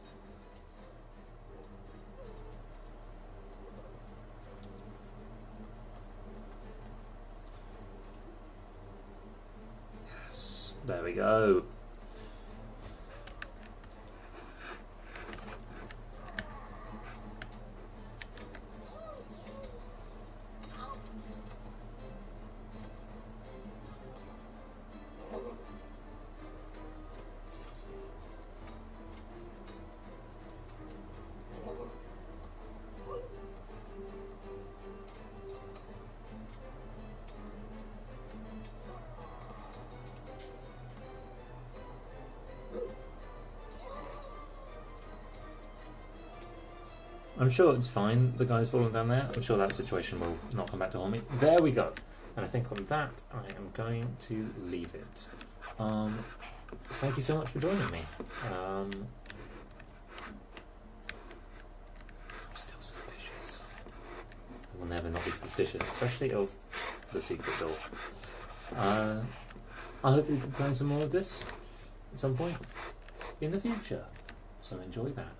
Yes, there we go. I'm sure it's fine. The guy's fallen down there. I'm sure that situation will not come back to haunt me. There we go. And I think on that, I am going to leave it. Thank you so much for joining me. I'm still suspicious. I will never not be suspicious, especially of the secret door. I hope that you can play some more of this at some point in the future. So enjoy that.